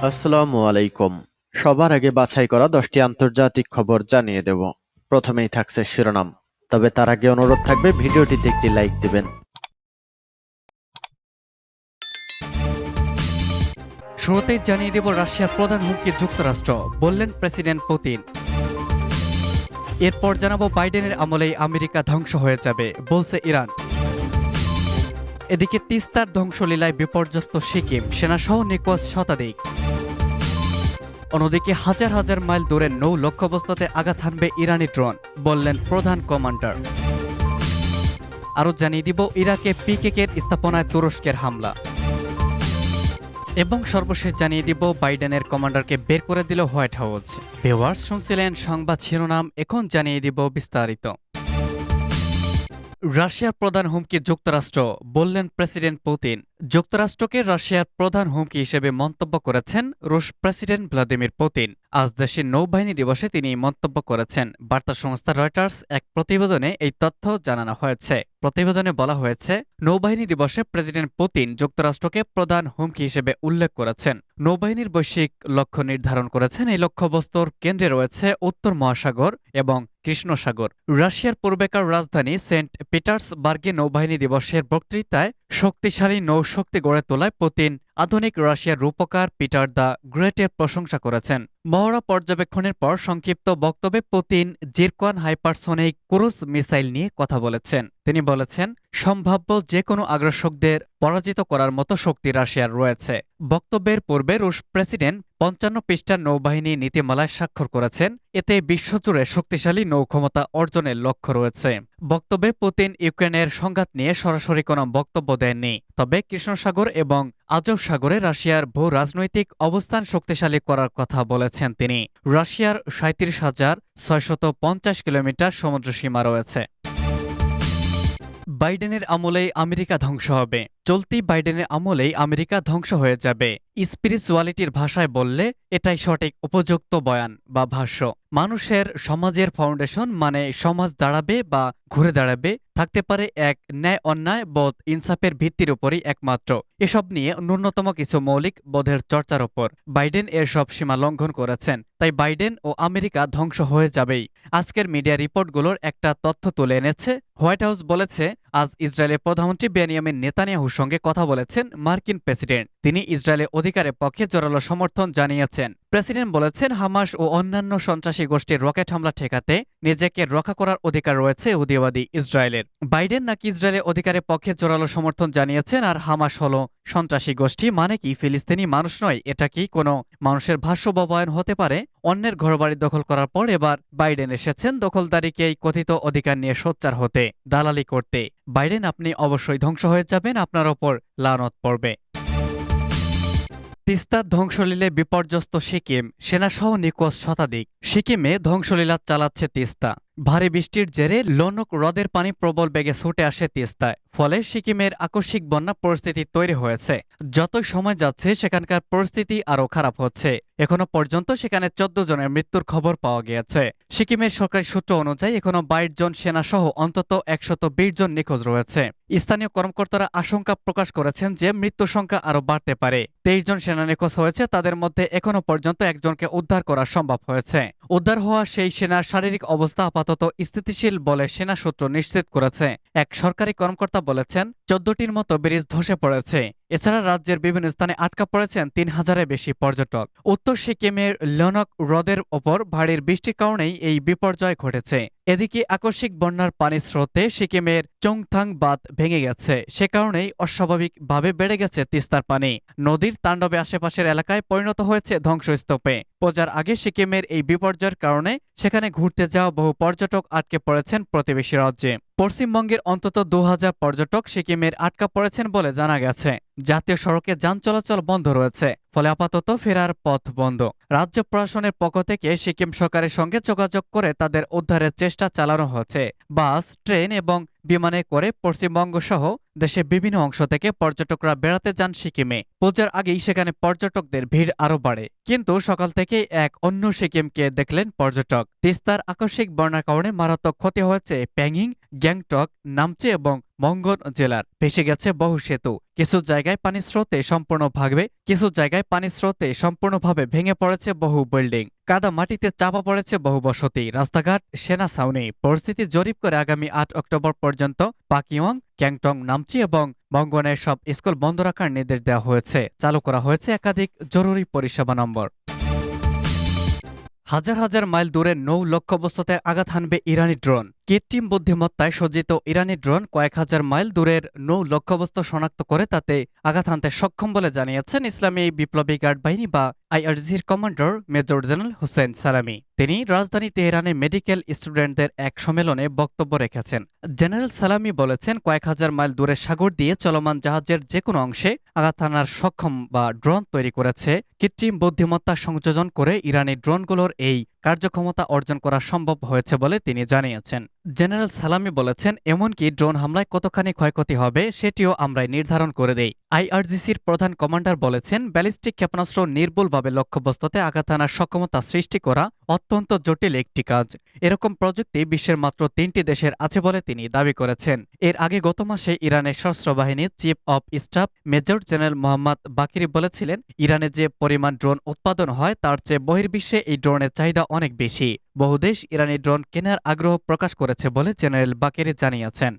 আসসালামু আলাইকুম। সবার আগে বাছাই করা 10টি আন্তর্জাতিক খবর জানিয়ে দেব। প্রথমেই থাকছে শিরোনাম। তবে তার আগে অনুরোধ থাকবে ভিডিওটিতে একটি লাইক দিবেন। শুরুতেই জানিয়ে দেব রাশিয়ার প্রধান হুমকি যুক্তরাষ্ট্র, বললেন প্রেসিডেন্ট পুতিন। এরপর জানাবো বাইডেনের আমলেই আমেরিকা ধ্বংস হয়ে যাবে, বলছে ইরান। এদিকে তিস্তার ধ্বংসলীলায় বিপর্যস্ত সিকিম, সেনাসহ নিখোঁজ শতাধিক। অন্যদিকে হাজার হাজার মাইল দূরে নৌ লক্ষ্যবস্তুতে আঘাত হানবে ইরানি ড্রোন, বললেন প্রধান কমান্ডার। আরও জানিয়ে দিব ইরাকে পিকেকের স্থাপনায় তুরস্কের হামলা। এবং সর্বশেষ জানিয়ে দিব বাইডেনের কমান্ডারকে বের করে দিল হোয়াইট হাউস। ভিউয়ার্স, শুনছিলেন সংবাদ শিরোনাম, এখন জানিয়ে দিব বিস্তারিত। রাশিয়ার প্রধান হুমকি যুক্তরাষ্ট্র, বললেন প্রেসিডেন্ট পুতিন। যুক্তরাষ্ট্রকে রাশিয়ার প্রধান হুমকি হিসেবে মন্তব্য করেছেন রুশ প্রেসিডেন্ট ভ্লাদিমির পুতিন। আজ দেশের নৌবাহিনী দিবসে তিনি মন্তব্য করেছেন। বার্তা সংস্থা রয়টার্স এক প্রতিবেদনে এই তথ্য জানানো হয়েছে। প্রতিবেদনে বলা হয়েছে, নৌবাহিনী দিবসে প্রেসিডেন্ট পুতিন যুক্তরাষ্ট্রকে প্রধান হুমকি হিসেবে উল্লেখ করেছেন। নৌবাহিনীর বৈশ্বিক লক্ষ্য নির্ধারণ করেছেন। এই লক্ষ্যবস্তুর কেন্দ্রে রয়েছে উত্তর মহাসাগর এবং কৃষ্ণ সাগর। রাশিয়ার পূর্বেকার রাজধানী সেন্ট পিটার্সবার্গে নৌবাহিনী দিবসের বক্তৃতায় শক্তিশালী নৌশক্তি গড়ে তোলায় পুতিন আধুনিক রাশিয়ার রূপকার পিটার দ্য গ্রেটের প্রশংসা করেছেন। মহড়া পর্যবেক্ষণের পর সংক্ষিপ্ত বক্তব্যে Putin Zircon hypersonic cruise missile নিয়ে কথা বলেছেন। তিনি বলেছেন, সম্ভাব্য যে কোনো আগ্রাসকদের পরাজিত করার মতো শক্তি রাশিয়ার রয়েছে। বক্তব্যের পূর্বে রুশ প্রেসিডেন্ট ৫৫ পৃষ্ঠার নৌবাহিনী নীতিমালায় স্বাক্ষর করেছেন। এতে বিশ্বজুড়ে শক্তিশালী নৌক্ষমতা অর্জনের লক্ষ্য রয়েছে। বক্তব্যে পুতিন ইউক্রেনের সংঘাত নিয়ে সরাসরি কোনো বক্তব্য দেননি। তবে কৃষ্ণসাগর এবং আজব সাগরে রাশিয়ার ভূ রাজনৈতিক অবস্থান শক্তিশালী করার কথা বলেছেন তিনি। রাশিয়ার ৩৭,৬৫০ কিলোমিটার সমুদ্রসীমা রয়েছে। বাইডেনের আমলেই আমেরিকা ধ্বংস হবে। চলতি বাইডেনের আমলেই আমেরিকা ধ্বংস হয়ে যাবে। স্পিরিচুয়ালিটির ভাষায় বললে এটাই সঠিক উপযুক্ত বয়ান বা ভাষ্য। মানুষের সমাজের ফাউন্ডেশন মানে সমাজ দাঁড়াবে বা ঘুরে দাঁড়াবে, থাকতে পারে এক ন্যায় অন্যায় বোধ ইনসাফের ভিত্তির উপরই একমাত্র। এসব নিয়ে ন্যূনতম কিছু মৌলিক বোধের চর্চার ওপর বাইডেন এর সব সীমা লঙ্ঘন করেছেন। তাই বাইডেন ও আমেরিকা ধ্বংস হয়ে যাবেই। আজকের মিডিয়া রিপোর্টগুলোর একটা তথ্য তুলে এনেছে। হোয়াইট হাউস বলেছে, আজ ইসরায়েলের প্রধানমন্ত্রী বেনিয়ামিন নেতানিয়াহুর সঙ্গে কথা বলেছেন মার্কিন প্রেসিডেন্ট। তিনি ইসরায়েলের অধিকারের পক্ষে জোরালো সমর্থন জানিয়েছেন। প্রেসিডেন্ট বলেছেন, হামাস ও অন্যান্য সন্ত্রাসী গোষ্ঠীর রকেট হামলা ঠেকাতে নিজেকে রক্ষা করার অধিকার রয়েছে ইহুদিবাদী ইসরায়েলের। বাইডেন নাকি ইসরায়েলের অধিকারের পক্ষে জোরালো সমর্থন জানিয়েছেন, আর হামাস হলো সন্ত্রাসী গোষ্ঠী, মানে কি ফিলিস্তিনি মানুষ নয়? এটা কি কোনো মানুষের ভাষ্য বা বয়ান হতে পারে? অন্যের ঘরবাড়ি দখল করার পর এবার বাইডেন এসেছেন দখলদারিকেই কথিত অধিকার নিয়ে সোচ্চার হতে, দালালি করতে। বাইডেন, আপনি অবশ্যই ধ্বংস হয়ে যাবেন, আপনার ওপর লানত পড়বে। তিস্তার ধ্বংসলীলে বিপর্যস্ত সিকিম, সেনাসহ নিখোঁজ শতাধিক। সিকিমে ধ্বংসলীলা চালাচ্ছে তিস্তা। ভারী বৃষ্টির জেরে লোনক হ্রদের পানি প্রবল বেগে ছুটে আসে তিস্তায়। ফলে সিকিমের আকস্মিক বন্যা পরিস্থিতি তৈরি হয়েছে। যতই সময় যাচ্ছে সেখানকার পরিস্থিতি আরও খারাপ হচ্ছে। এখনো পর্যন্ত সেখানে ১৪ জনের মৃত্যুর খবর পাওয়া গিয়েছে। সিকিমের সরকারি সূত্র অনুযায়ী এখনো ২২ জন সেনাসহ অন্তত ১২০ জন নিখোঁজ রয়েছে। স্থানীয় কর্মকর্তারা আশঙ্কা প্রকাশ করেছেন যে মৃত্যুর সংখ্যা আরও বাড়তে পারে। ২৩ জন সেনা নিখোঁজ হয়েছে, তাদের মধ্যে এখনো পর্যন্ত একজনকে উদ্ধার করা সম্ভব হয়েছে। উদ্ধার হওয়া সেই সেনার শারীরিক অবস্থা আপাতত স্থিতিশীল বলে সেনা সূত্র নিশ্চিত করেছে। এক সরকারি কর্মকর্তা বলেছেন, ১৪টির মতো ব্রিজ ধসে পড়েছে। এছাড়া রাজ্যের বিভিন্ন স্থানে আটকা পড়েছেন ৩,০০০-এর বেশি পর্যটক। উত্তর সিকিমের লোনক হ্রদের ওপর ভারী বৃষ্টির কারণেই এই বিপর্যয় ঘটেছে। এদিকে আকস্মিক বন্যার পানির স্রোতে সিকিমের চোংথাং বাঁধ ভেঙে গেছে। সে কারণেই অস্বাভাবিকভাবে বেড়ে গেছে তিস্তার পানি। নদীর তাণ্ডবে আশেপাশের এলাকায় পরিণত হয়েছে ধ্বংসস্তূপে। পূজার আগে সিকিমের এই বিপর্যয়ের কারণে সেখানে ঘুরতে যাওয়া বহু পর্যটক আটকে পড়েছেন প্রতিবেশী রাজ্যে। পশ্চিমবঙ্গের অন্তত ২,০০০ পর্যটক সিকিমের আটকা পড়েছেন বলে জানা গেছে। জাতীয় সড়কে যান চলাচল বন্ধ রয়েছে, ফলে আপাতত ফেরার পথ বন্ধ। রাজ্য প্রশাসনের পক্ষ থেকে সিকিম সরকারের সঙ্গে যোগাযোগ করে তাদের উদ্ধারের চেষ্টা চালানো হচ্ছে। বাস, ট্রেন এবং বিমানে করে পশ্চিমবঙ্গ সহ দেশের বিভিন্ন অংশ থেকে পর্যটকরা বেড়াতে যান সিকিমে। পূজার আগেই সেখানে পর্যটকদের ভিড় আরও বাড়ে। কিন্তু সকাল থেকেই এক অন্য সিকিমকে দেখলেন পর্যটক। তিস্তার আকস্মিক বন্যার কারণে মারাত্মক ক্ষতি হয়েছে প্যাঙ্গিং, গ্যাংটক, নামচে এবং মঙ্গন জেলার। ভেসে গেছে বহু সেতু, কিছু জায়গায় পানির স্রোতে সম্পূর্ণভাবে ভেঙে পড়েছে বহু বিল্ডিং, কাদা মাটিতে চাপা পড়েছে বহু বসতি, রাস্তাঘাট, সেনা ছাউনি। পরিস্থিতি জরিপ করে আগামী ৮ অক্টোবর পর্যন্ত পাকিওয়াং, ক্যাংটং, নামচি এবং মঙ্গনের সব স্কুল বন্ধ রাখার নির্দেশ দেওয়া হয়েছে। চালু করা হয়েছে একাধিক জরুরি পরিষেবা নম্বর। হাজার হাজার মাইল দূরে নৌ লক্ষ্যবস্তুতে আঘাত হানবে ইরানি ড্রোন। কৃত্রিম বুদ্ধিমত্তায় সজ্জিত ইরানি ড্রোন কয়েক হাজার মাইল দূরের নৌ লক্ষ্যবস্তু শনাক্ত করে তাতে আঘাত হানতে সক্ষম বলে জানিয়েছেন ইসলামী বিপ্লবী গার্ড বাহিনী বা আইআরজির কমান্ডার মেজর জেনারেল হোসেন সালামি। তিনি রাজধানী তেহরানে মেডিকেল স্টুডেন্টদের এক সম্মেলনে বক্তব্য রেখেছেন। জেনারেল সালামি বলেছেন, কয়েক হাজার মাইল দূরে সাগর দিয়ে চলমান জাহাজের যে কোনো অংশে আঘাত হানার সক্ষম বা ড্রোন তৈরি করেছে। কৃত্রিম বুদ্ধিমত্তা সংযোজন করে ইরানি ড্রোনগুলোর এই কার্যক্ষমতা অর্জন করা সম্ভব হয়েছে বলে তিনি জানিয়েছেন। জেনারেল সালামি বলেছেন, এমনকি ড্রোন হামলায় কতখানি ক্ষয়ক্ষতি হবে সেটিও আমরাই নির্ধারণ করে দেই। আইআরজিসির প্রধান কমান্ডার বলেছেন, ব্যালিস্টিক ক্ষেপণাস্ত্র নির্ভুলভাবে লক্ষ্যবস্তুতে আঘাত হানার সক্ষমতা সৃষ্টি করা অত্যন্ত জটিল একটি কাজ। এরকম প্রযুক্তি বিশ্বের মাত্র ৩টি দেশের আছে বলে তিনি দাবি করেছেন। এর আগে গত মাসে ইরানের সশস্ত্র বাহিনীর chief of staff major general Mohammad বাকিরি বলেছিলেন, ইরানে যে পরিমাণ ড্রোন উৎপাদন হয় তার চেয়ে বহির্বিশ্বে এই ড্রোনের চাহিদা অনেক বেশি। বহু দেশ ইরানি ড্রোন কেনার আগ্রহ প্রকাশ করেছে বলে জেনারেল বাকিরি জানিয়েছেন।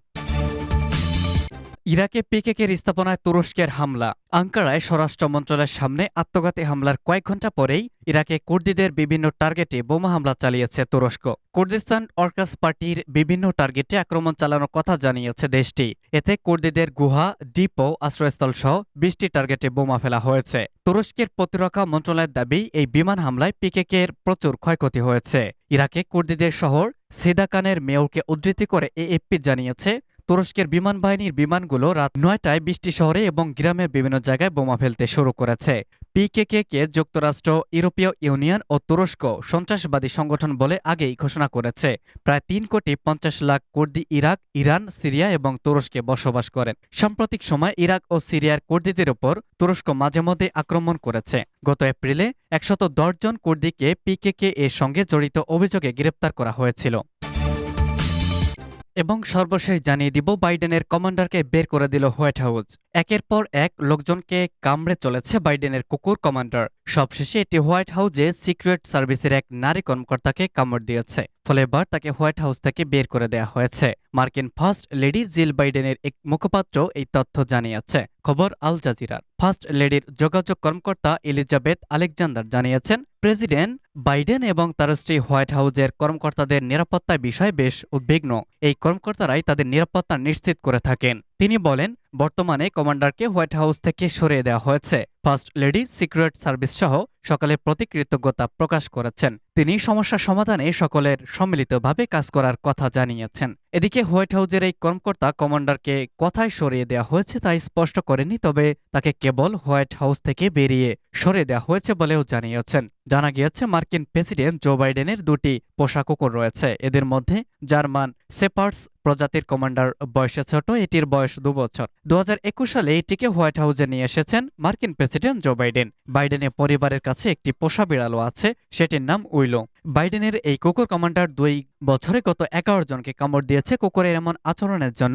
ইরাকে পিকেকের স্থাপনায় তুরস্কের হামলা। আঙ্কারায় স্বরাষ্ট্র মন্ত্রণালয়ের সামনে আত্মঘাতী হামলার কয়েক ঘণ্টা পরেই ইরাকে কুর্দিদের বিভিন্ন টার্গেটে বোমা হামলা চালিয়েছে তুরস্ক। কুর্দিস্তান ওয়ার্কার্স পার্টির বিভিন্ন টার্গেটে আক্রমণ চালানোর কথা জানিয়েছে দেশটি। এতে কুর্দিদের গুহা, ডিপো, আশ্রয়স্থল সহ ২০টি টার্গেটে বোমা ফেলা হয়েছে। তুরস্কের প্রতিরক্ষা মন্ত্রণালয়ের দাবি, এই বিমান হামলায় পিকেকের প্রচুর ক্ষয়ক্ষতি হয়েছে। ইরাকে কুর্দিদের শহর সেদাকানের মেয়রকে উদ্ধৃতি করে এএফপি জানিয়েছে, তুরস্কের বিমান বাহিনীর বিমানগুলো রাত ৯টায় ২০টি শহরে এবং গ্রামের বিভিন্ন জায়গায় বোমা ফেলতে শুরু করেছে। পিকেকে যুক্তরাষ্ট্র, ইউরোপীয় ইউনিয়ন ও তুরস্ক সন্ত্রাসবাদী সংগঠন বলে আগেই ঘোষণা করেছে। প্রায় ৩,৫০,০০,০০০ কুর্দি ইরাক, ইরান, সিরিয়া এবং তুরস্কে বসবাস করেন। সাম্প্রতিক সময় ইরাক ও সিরিয়ার কুর্দিদের উপর তুরস্ক মাঝে মধ্যে আক্রমণ করেছে। গত এপ্রিলে ১১০ জন কুর্দিকে পিকেকে এর সঙ্গে জড়িত অভিযোগে গ্রেপ্তার করা হয়েছিল। এবং সর্বশেষ জানিয়ে দিব, বাইডেনের কমান্ডারকে বের করে দিল হোয়াইট হাউস। একের পর এক লোকজনকে কামড়ে চলেছে বাইডেনের কুকুর কমান্ডার। সবশেষে এটি হোয়াইট হাউসে সিক্রেট সার্ভিসের এক নারী কর্মকর্তাকে কামড় দিয়েছে। ফলে এবার তাকে হোয়াইট হাউস থেকে বের করে দেওয়া হয়েছে। মার্কিন ফার্স্ট লেডি জিল বাইডেনের এক মুখপাত্র এই তথ্য জানিয়েছে। খবর আল জাজিরার। ফার্স্ট লেডির যোগাযোগ কর্মকর্তা এলিজাবেথ আলেকজান্ডার জানিয়েছেন, প্রেসিডেন্ট বাইডেন এবং তার স্ত্রী হোয়াইট হাউসের কর্মকর্তাদের নিরাপত্তার বিষয়ে বেশ উদ্বিগ্ন। এই কর্মকর্তারাই তাদের নিরাপত্তা নিশ্চিত করে থাকেন। তিনি বলেন, বর্তমানে কমান্ডারকে হোয়াইট হাউস থেকে সরিয়ে দেওয়া হয়েছে। ফার্স্ট লেডি সিক্রেট সার্ভিস সহ সকলের প্রতি কৃতজ্ঞতা প্রকাশ করেছেন। তিনি সমস্যা সমাধানে সকলের সম্মিলিতভাবে কাজ করার কথা জানিয়েছেন। এদিকে হোয়াইট হাউসের এই কর্মকর্তা কমান্ডারকে কথায় সরিয়ে দেওয়া হয়েছে তা স্পষ্ট করেনি, তবে তাকে কেবল হোয়াইট হাউস থেকে বেরিয়ে সরিয়ে দেওয়া হয়েছে বলেও জানিয়েছেন। জানা গিয়েছে, মার্কিন প্রেসিডেন্ট জো বাইডেনের 2টি পোষা কুকুর রয়েছে। এদের মধ্যে জার্মান শেপার্ডস প্রজাতির কমান্ডার বয়সে ছোট, এটির বয়স 2 বছর। 2021 সালে এটিকে হোয়াইট হাউসে নিয়ে এসেছেন মার্কিন প্রেসিডেন্ট জো বাইডেন। বাইডেনের পরিবারের কাছে একটি পোষা বিড়ালও আছে, সেটির নাম উইলো। বাইডেনের এই কুকুর কমান্ডার 2 বছরে গত 11 জনকে কামড় দিয়েছে। কুকুরের এমন আচরণের জন্য